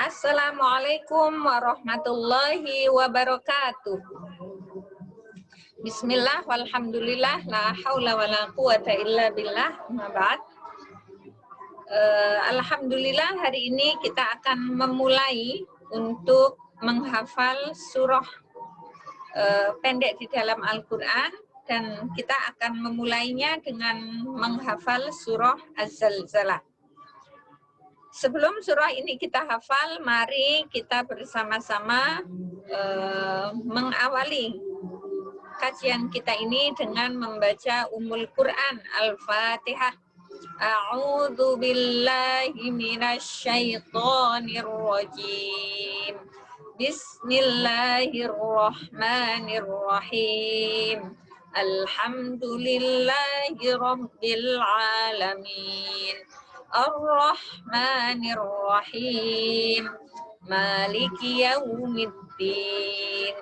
Assalamualaikum warahmatullahi wabarakatuh. Bismillah walhamdulillah la haula wala quwata illa billah. Alhamdulillah hari ini kita akan memulai untuk menghafal surah pendek di dalam Al-Quran, dan kita akan memulainya dengan menghafal surah Az-Zalzalah. Sebelum surah ini kita hafal, mari kita bersama-sama mengawali kajian kita ini dengan membaca Ummul Quran Al-Fatihah. A'udzu billahi minasy syaithanir rajim. Bismillahirrahmanirrahim. Alhamdulillahi rabbil alamin. Ar-Rahmanir-Rahim. Maliki yaumiddin.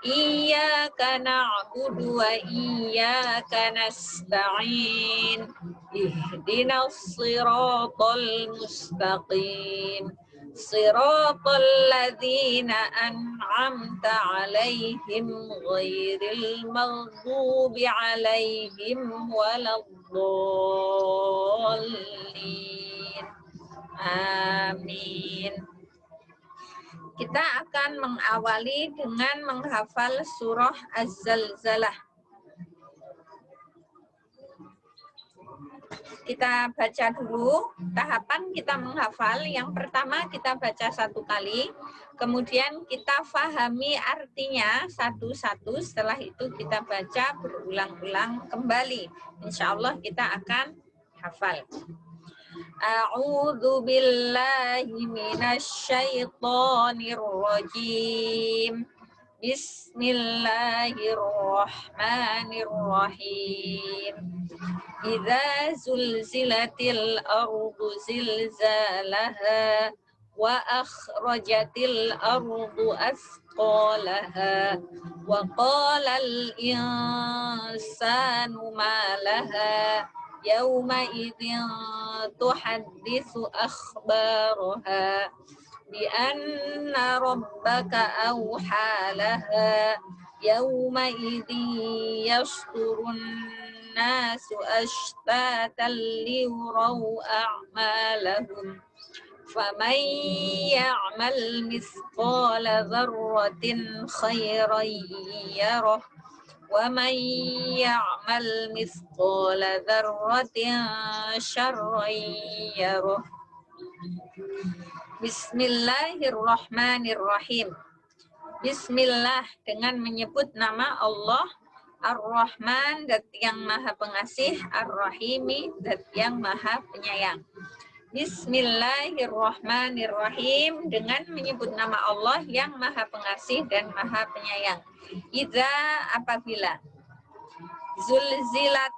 Iyyaka na'budu wa iyyaka nasta'in. Ihdinas siratal mustaqim. Siratal ladzina an'amta 'alaihim ghairil maghdubi 'alaihim waladdallin. Amin. Kita akan mengawali dengan menghafal surah Az-Zalzalah. Kita baca dulu tahapan kita menghafal. Yang pertama kita baca satu kali, kemudian kita fahami artinya satu-satu. Setelah itu kita baca berulang-ulang kembali. Insya Allah kita akan hafal. A'udzu billahi minasy syaithanir rajim. Bismillahirrahmanirrahim. Idza zulzilatil ardu zilzalaha wa akhrajatil ardu athqalaha wa qalal insanu ma laha yawma idzin tuhadditsu akhbaraha bi anna rabbaka awhalaha yawma idzin yasturun nasu ashtatan liyuraw a'malahum faman ya'mal mithqala dzarratin khairan yarah wa man ya'mal mithqala dzarratin syarran yarah. Bismillahirrahmanirrahim. Bismillah, dengan menyebut nama Allah, Ar-Rahman, zat yang maha pengasih, Ar-Rahimi, zat yang maha penyayang. Bismillahirrahmanirrahim, dengan menyebut nama Allah yang maha pengasih dan maha penyayang. Idza, apabila. Zulzilat,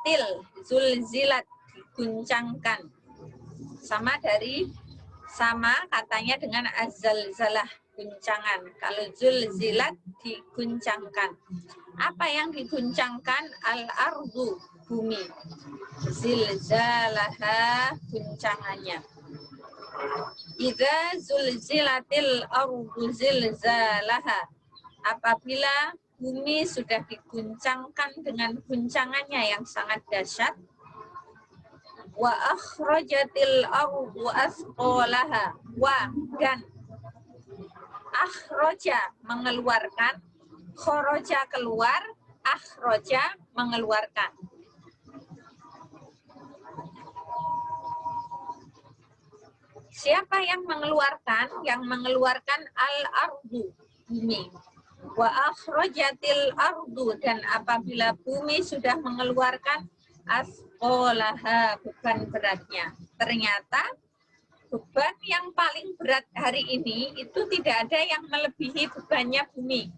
diguncangkan. Sama katanya dengan Az-Zalzalah, guncangan. Kalau zulzilat, diguncangkan. Apa yang diguncangkan? Al-ardu, bumi. Zilzalaha, guncangannya. Idza zulzilatil ardu zilzalaha, apabila bumi sudah diguncangkan dengan guncangannya yang sangat dahsyat. Wa akhrajatil ardu athqalaha, wa, dan akhraja, mengeluarkan, kharaja, keluar, akhraja, mengeluarkan. Siapa yang mengeluarkan? Yang mengeluarkan al-ardu, bumi. Wa akhrajatil ardu, dan apabila bumi sudah mengeluarkan asqalaha, beban beratnya. Ternyata beban yang paling berat hari ini itu tidak ada yang melebihi bebannya bumi.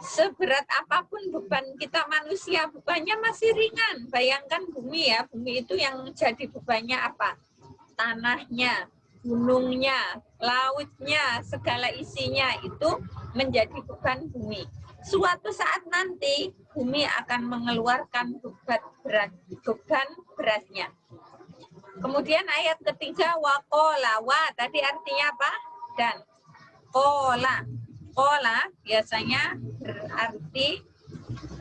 Seberat apapun beban kita manusia, bebannya masih ringan. Bayangkan bumi ya, bumi itu yang jadi bebannya apa? Tanahnya, gunungnya, lautnya, segala isinya itu menjadi beban bumi. Suatu saat nanti bumi akan mengeluarkan beban beratnya. Kemudian ayat ketiga waqala, wa tadi artinya apa? Dan Kola. Kola biasanya berarti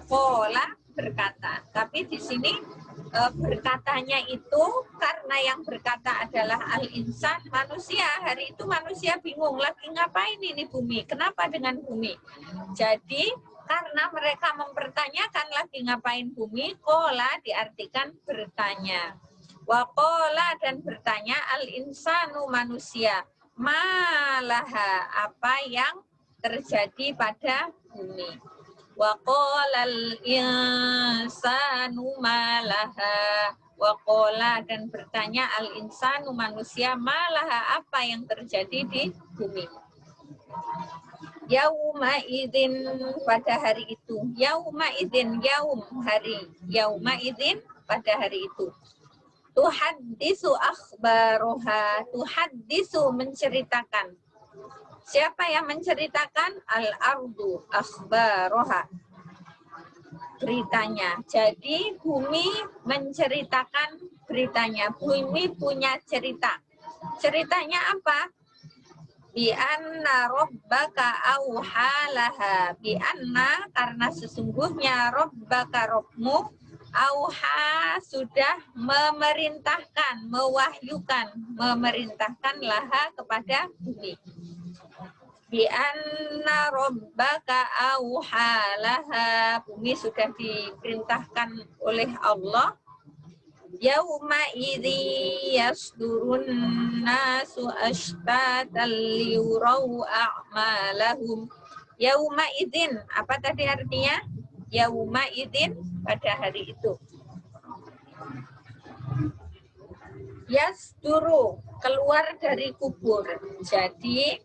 kola berkata. Tapi di sini berkatanya itu karena yang berkata adalah al-insan, manusia. Hari itu manusia bingung lagi ngapain ini bumi, kenapa dengan bumi. Jadi karena mereka mempertanyakan lagi ngapain bumi, kola diartikan bertanya. Wakola dan bertanya al-insanu manusia, malaha apa yang terjadi pada bumi. Wa qalal insanu malaha. Wa qala dan bertanya al insanu manusia malaha apa yang terjadi di bumi. Yauma idzin pada hari itu. Yauma idzin yaum hari. Yauma idzin pada hari itu. Tuhaddisu akhbaroha. Tuhaddisu menceritakan. Siapa yang menceritakan? Al-ardu akhbaroha. Beritanya. Jadi bumi menceritakan beritanya. Bumi punya cerita. Ceritanya apa? Bi anna rabbaka auhalaha. Bi anna karena sesungguhnya rabbaka Rabbmu auha sudah memerintahkan, mewahyukan, memerintahkan laha kepada bumi. Bi anna rabbaka auhalaha, bumi sudah diperintahkan oleh Allah. Yauma idzi yasdurun nasu ashtatan liyurau a'malahum. Yauma idzin, apa tadi artinya? Yauma idzin pada hari itu. Yasduru, keluar dari kubur. Jadi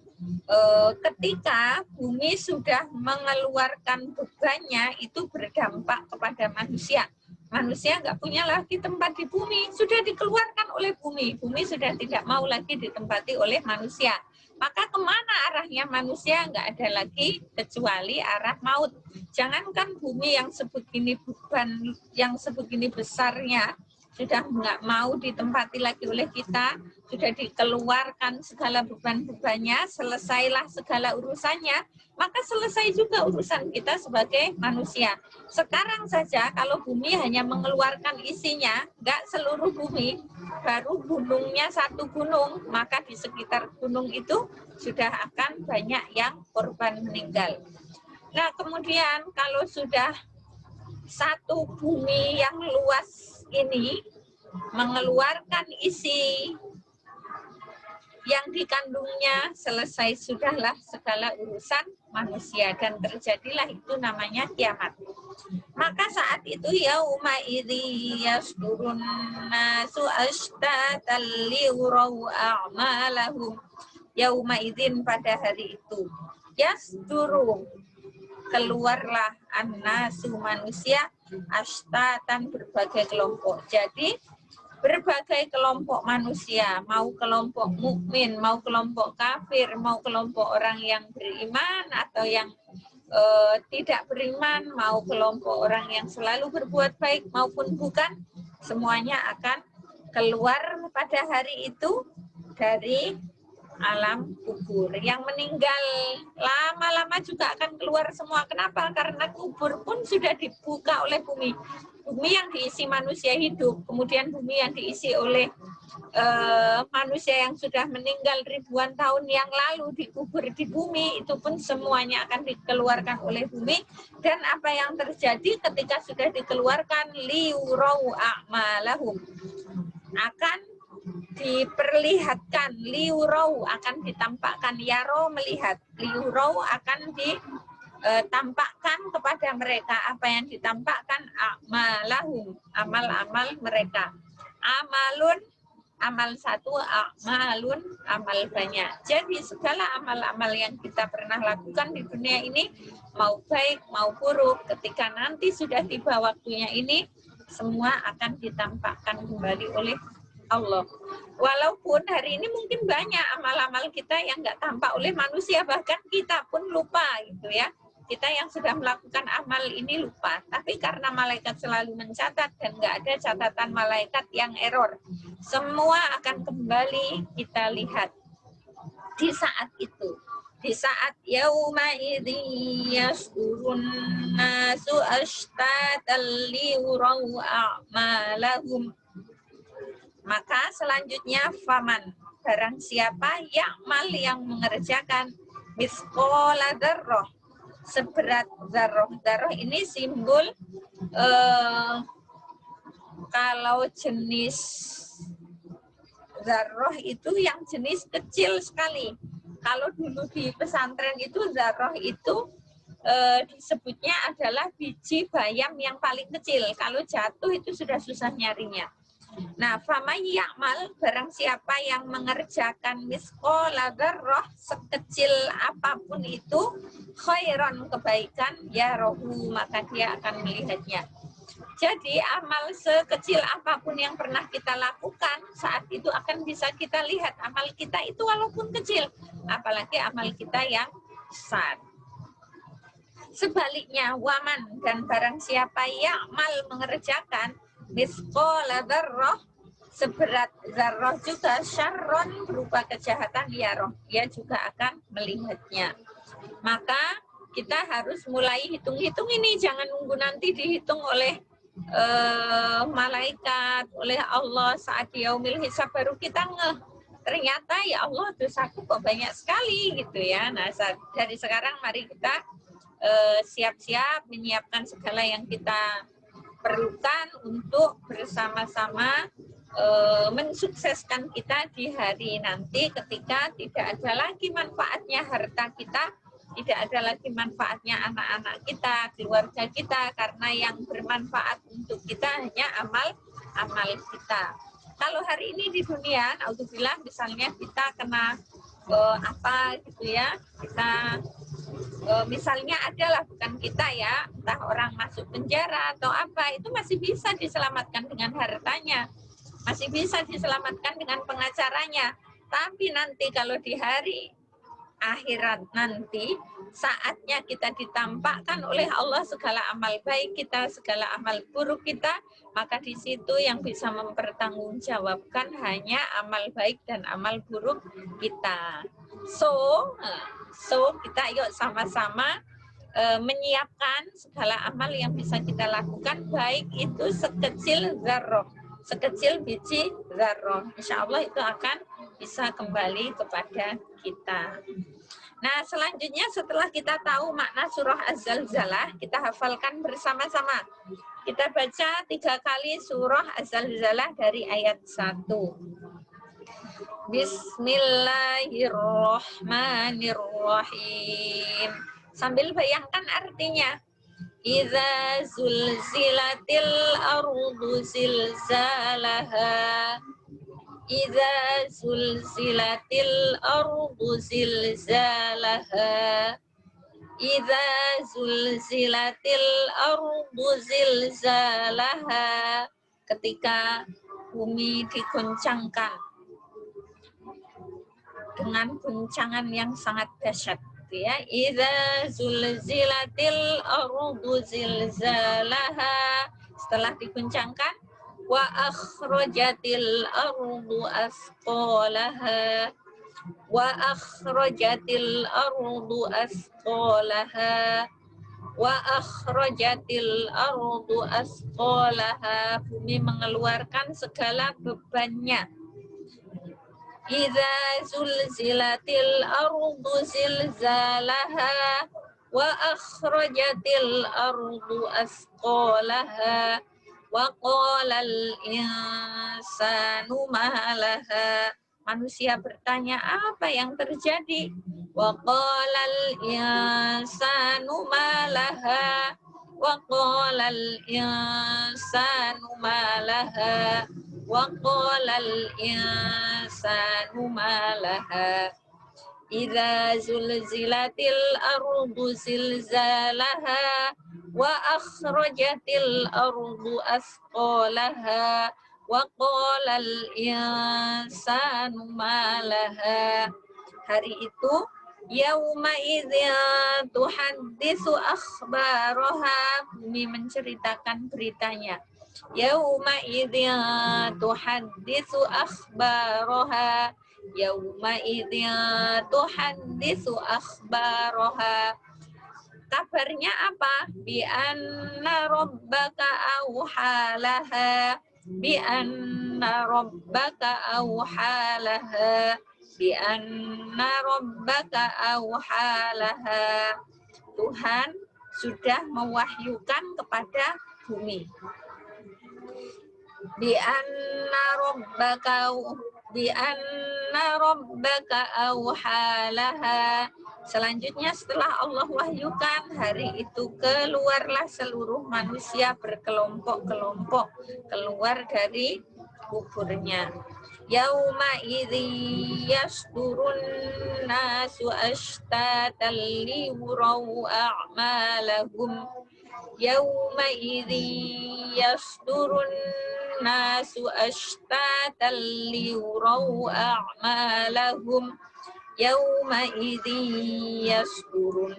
ketika bumi sudah mengeluarkan bebannya, itu berdampak kepada manusia. Manusia nggak punya lagi tempat di bumi, sudah dikeluarkan oleh bumi. Bumi sudah tidak mau lagi ditempati oleh manusia. Maka kemana arahnya manusia? Nggak ada lagi kecuali arah maut. Jangankan bumi yang sebegini beban, yang sebegini besarnya, sudah nggak mau ditempati lagi oleh kita, sudah dikeluarkan segala beban-bebannya, selesailah segala urusannya, maka selesai juga urusan kita sebagai manusia. Sekarang saja kalau bumi hanya mengeluarkan isinya, nggak seluruh bumi, baru gunungnya satu gunung, maka di sekitar gunung itu sudah akan banyak yang korban meninggal. Nah kemudian kalau sudah satu bumi yang luas ini mengeluarkan isi yang dikandungnya, selesai sudahlah segala urusan manusia dan terjadilah itu namanya kiamat. Maka saat itu yauma idzi yasdurun nasu ashtatan liyurau a'malahum. Yauma idzin pada hari itu yasduru keluarlah annasu manusia ashtatan berbagai kelompok. Jadi berbagai kelompok manusia, mau kelompok mukmin, mau kelompok kafir, mau kelompok orang yang beriman atau yang tidak beriman, mau kelompok orang yang selalu berbuat baik maupun bukan, semuanya akan keluar pada hari itu dari alam kubur. Yang meninggal lama-lama juga akan keluar semua. Kenapa? Karena kubur pun sudah dibuka oleh bumi. Bumi yang diisi manusia hidup, kemudian bumi yang diisi oleh manusia yang sudah meninggal ribuan tahun yang lalu dikubur di bumi, itu pun semuanya akan dikeluarkan oleh bumi. Dan apa yang terjadi ketika sudah dikeluarkan, liurau a'malahum, akan diperlihatkan, liurau akan ditampakkan, yaro melihat, liurau akan ditampakkan kepada mereka. Apa yang ditampakkan? A'malahum, amal-amal mereka. Amalun, amal satu, a'malun, amal banyak. Jadi segala amal-amal yang kita pernah lakukan di dunia ini, mau baik mau buruk, ketika nanti sudah tiba waktunya ini, semua akan ditampakkan kembali oleh Allah. Walaupun hari ini mungkin banyak amal-amal kita yang nggak tampak oleh manusia, bahkan kita pun lupa gitu ya. Kita yang sudah melakukan amal ini lupa, tapi karena malaikat selalu mencatat dan nggak ada catatan malaikat yang error, semua akan kembali kita lihat di saat itu. Di saat yauma idzi yas'urun nasu ashtatan liyuraw a'malahum. Maka selanjutnya faman, barang siapa ya'mal yang mengerjakan misqala dzarrah, seberat dzarrah. Dzarrah ini simbol kalau jenis dzarrah itu yang jenis kecil sekali. Kalau dulu di pesantren itu dzarrah itu disebutnya adalah biji bayam yang paling kecil. Kalau jatuh itu sudah susah nyarinya. Nah, faman ya'mal, barang siapa yang mengerjakan misqala dzarrah, sekecil apapun itu, khairan, kebaikan, ya rohu, maka dia akan melihatnya. Jadi amal sekecil apapun yang pernah kita lakukan, saat itu akan bisa kita lihat amal kita itu walaupun kecil, apalagi amal kita yang besar. Sebaliknya, waman, dan barang siapa ya'mal mengerjakan misqala dzarrah, seberat zarrah juga, syarron, berupa kejahatan, dia juga akan melihatnya. Maka kita harus mulai hitung-hitung ini, jangan nunggu nanti dihitung oleh malaikat, oleh Allah saat yaumil hisab baru kita ngeh. Ternyata ya Allah, dosaku kok banyak sekali gitu ya. Nah, dari sekarang mari kita siap-siap menyiapkan segala yang kita perlukan untuk bersama-sama mensukseskan kita di hari nanti, ketika tidak ada lagi manfaatnya harta kita, tidak ada lagi manfaatnya anak-anak kita, keluarga kita, karena yang bermanfaat untuk kita hanya amal kita. Kalau hari ini di dunia, naudzubillah, misalnya kita kena apa gitu ya, kita misalnya adalah bukan kita ya, entah orang masuk penjara atau apa, itu masih bisa diselamatkan dengan hartanya, masih bisa diselamatkan dengan pengacaranya. Tapi nanti kalau di hari akhirat nanti, saatnya kita ditampakkan oleh Allah segala amal baik kita, segala amal buruk kita, maka di situ yang bisa mempertanggungjawabkan hanya amal baik dan amal buruk kita. So kita yuk sama-sama menyiapkan segala amal yang bisa kita lakukan, baik itu sekecil zarrah, sekecil biji zarrah. Insya Allah itu akan bisa kembali kepada kita. Nah, selanjutnya setelah kita tahu makna surah Az-Zalzalah, kita hafalkan bersama-sama. Kita baca 3 kali surah Az-Zalzalah dari ayat 1. Bismillahirrahmanirrahim. Sambil bayangkan artinya. Iza zulzilatil ardu zilzalaha. Iza zulzilatil ardu zilzalaha. Iza zulzilatil ardu zilzalaha. Ketika bumi diguncangkan dengan guncangan yang sangat dahsyat, ya. Idza zulzilatil ardu zilzalaha, setelah diguncangkan, wa akhrajatil ardu asqalaha, wa akhrajatil ardu asqalaha, wa akhrajatil ardu asqalaha, bumi mengeluarkan segala bebannya. Idza zulzilatil ardu zilzalaha wa akhrajatil ardu asqalaha wa qalal insanu ma laha. Manusia bertanya, apa yang terjadi? Wa qalal insanu ma laha wa qalal insanu ma laha wa qalal insanu ma laha. Idza zulzilatil ardu zilzalaha wa akhrajatil ardu asqalaha wa qalal insanu ma laha. Hari itu yauma idzin tuhaddisu akhbaraha, bumi menceritakan beritanya. Yauma idzin tuhaddisu akhbaraha, yauma idzin tuhaddisu akhbaraha. Kabarnya apa? Bi anna rabbaka auhalaha, bi anna rabbaka auhalaha, bi anna rabbaka auhalaha. Tuhan sudah mewahyukan kepada bumi. Bi anna rabbaka auhalaha. Selanjutnya setelah Allah wahyukan, hari itu keluarlah seluruh manusia berkelompok-kelompok keluar dari kuburnya. Yauma idzi yasdurun nasu ashtatan liyurau a'malahum. Yauma idzi yasdurun nasu ashtatan liyurau a'malahum. Yauma idzi yasdurun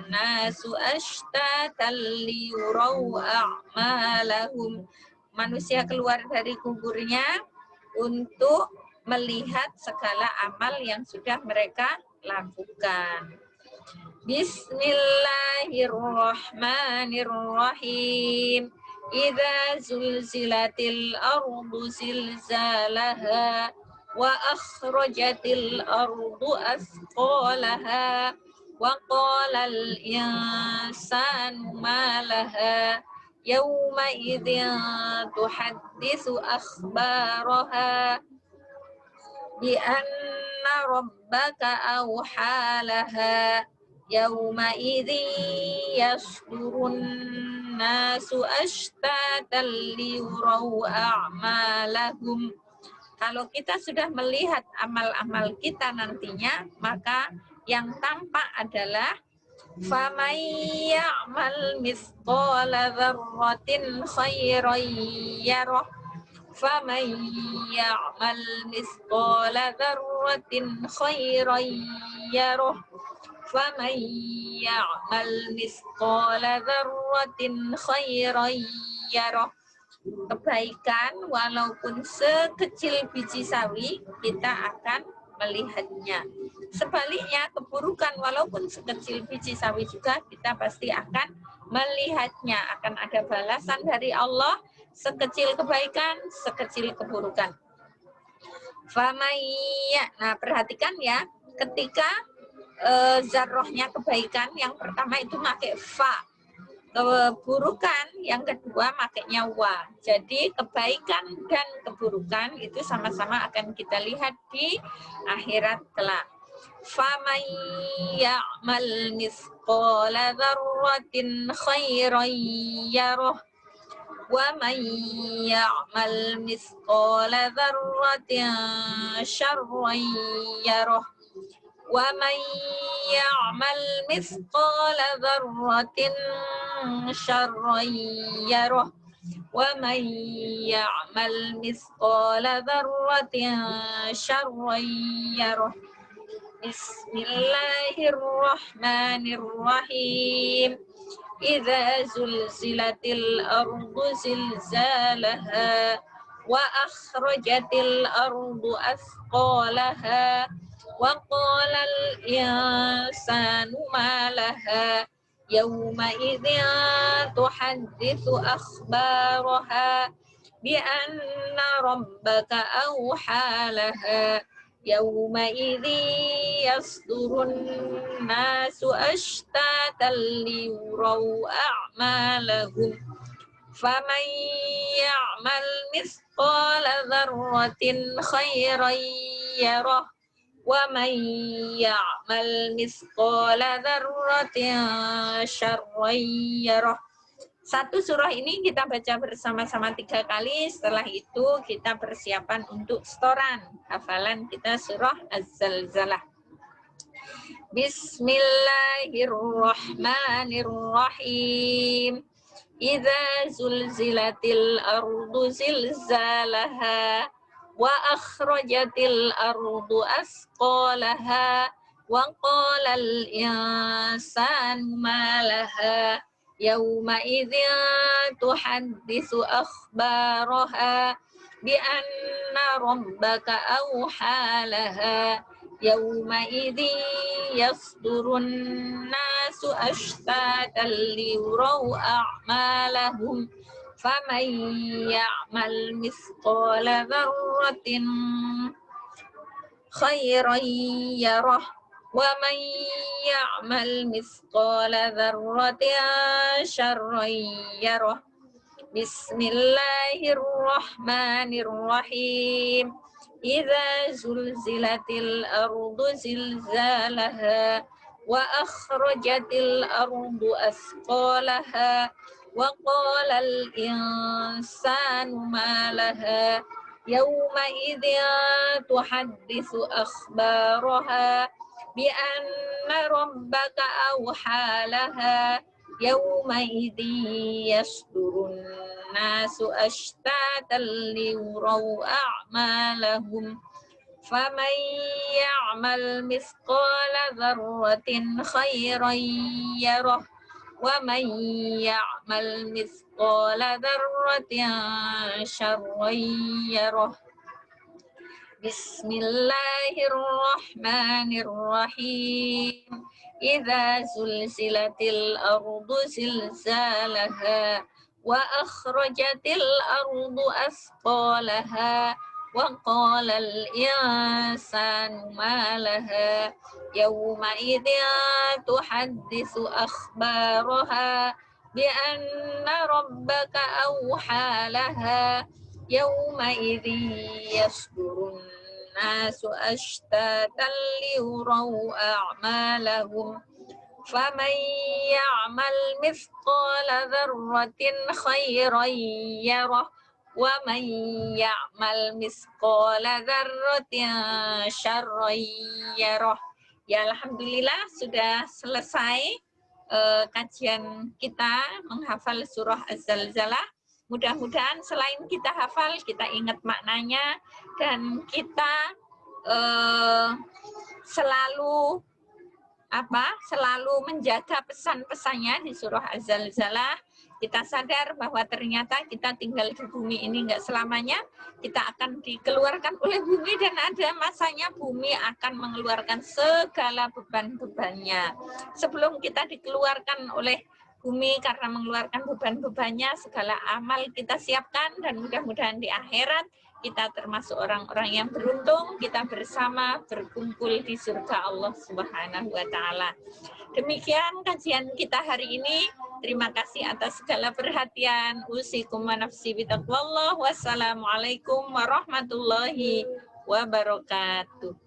nasu ashtatan liyurau a'malahum. Manusia keluar dari kuburnya untuk melihat segala amal yang sudah mereka lakukan. Bismillahirrahmanirrahim. Idza zulzilatil ardu zilzalaha wa akhrajatil ardu asqalaha wa qala al insanu ma laha yauma idzin tuhaddisu akhbaraha bi anna rabbaka auhalaha yauma idzi yasdurun nasu ashtatan liyurau a'malahum. Kalau kita sudah melihat amal-amal kita nantinya, maka yang tampak adalah faman ya'mal mithqala dzarratin khairan yarah, faman ya'mal mithqala dzarratin khairan yarah, faman ya'mal mithqala dzarratin khairan yarah. Kebaikan walaupun sekecil biji sawi kita akan melihatnya. Sebaliknya keburukan walaupun sekecil biji sawi juga kita pasti akan melihatnya. Akan ada balasan dari Allah, sekecil kebaikan, sekecil keburukan. Nah perhatikan ya, ketika zarrohnya kebaikan yang pertama itu pakai fa. Keburukan yang kedua makanya wa. Jadi kebaikan dan keburukan itu sama-sama akan kita lihat di akhirat kelak. Faman ya'mal mithqala dzarratin khairan yarah wa man ya'mal mithqala dzarratin syarran yarah. Wa man ya'mal mithqala dzarratin syarran yarah wa man ya'mal mithqala dzarratin syarran yarah. Bismillahirrahmanirrahim. Idza zulzilatil ardu zilzalaha wa akhrajatil ardu asqalaha wa qala al insanu ma laha yauma idzin tuhadditsu akhbaraha bi anna rabbaka auhalaha yauma idzi yasdurun nasu ashtatan liyurau a'malahum faman ya'mal mithqala dzarratin khairan yarah wa man ya'mal mithqala dzarratin syarran yarah. Satu surah ini kita baca bersama-sama 3 kali. Setelah itu kita persiapan untuk setoran hafalan kita surah Az-Zalzalah. Bismillahirrahmanirrahim. Idza zulzilatil ardu zilzalaha wa akhrajatil ardu asqalaha wa qala al insanu ma laha yauma idzin tuhadditsu akhbaraha بأن ربك أوحى لها يومئذ يصدر الناس أشتاتا ليروا أعمالهم فمن يعمل مثقال ذرة خيرا يره ومن يعمل مثقال ذرة شرا يره بسم الله الرحمن الرحيم إذا زلزلت الأرض زلزالها وأخرجت الأرض أثقالها وقال الإنسان ما لها يومئذ تحدث أخبارها بأن ربك أوحى لها يومئذ يصدر الناس أشتاتا ليروا أعمالهم فمن يعمل مثقال ذرة خيرا يره ومن يعمل مثقال ذرة شرا يره بسم الله الرحمن الرحيم إذا زلزلت الأرض زلزالها وأخرجت الأرض أثقالها وقال الإنسان ما لها يومئذ تحدث أخبارها بأن ربك أوحى لها يومئذ يصدر الناس أشتاتا ليروا أعمالهم فمن يعمل مثقال ذرة خيرا يره ومن يعمل مثقال ذرة شرا يره. Ya, alhamdulillah sudah selesai kajian kita menghafal surah Az-Zalzalah. Mudah-mudahan selain kita hafal, kita ingat maknanya dan kita selalu menjaga pesan-pesannya di surah Az-Zalzalah. Kita sadar bahwa ternyata kita tinggal di bumi ini enggak selamanya, kita akan dikeluarkan oleh bumi dan ada masanya bumi akan mengeluarkan segala beban-bebannya. Sebelum kita dikeluarkan oleh bumi karena mengeluarkan beban-bebannya, segala amal kita siapkan dan mudah-mudahan di akhirat kita termasuk orang-orang yang beruntung, kita bersama berkumpul di surga Allah Subhanahu wa Ta'ala. Demikian kajian kita hari ini. Terima kasih atas segala perhatian. Usikum wa nafsi bitaqwallah. Wassalamualaikum warahmatullahi wabarakatuh.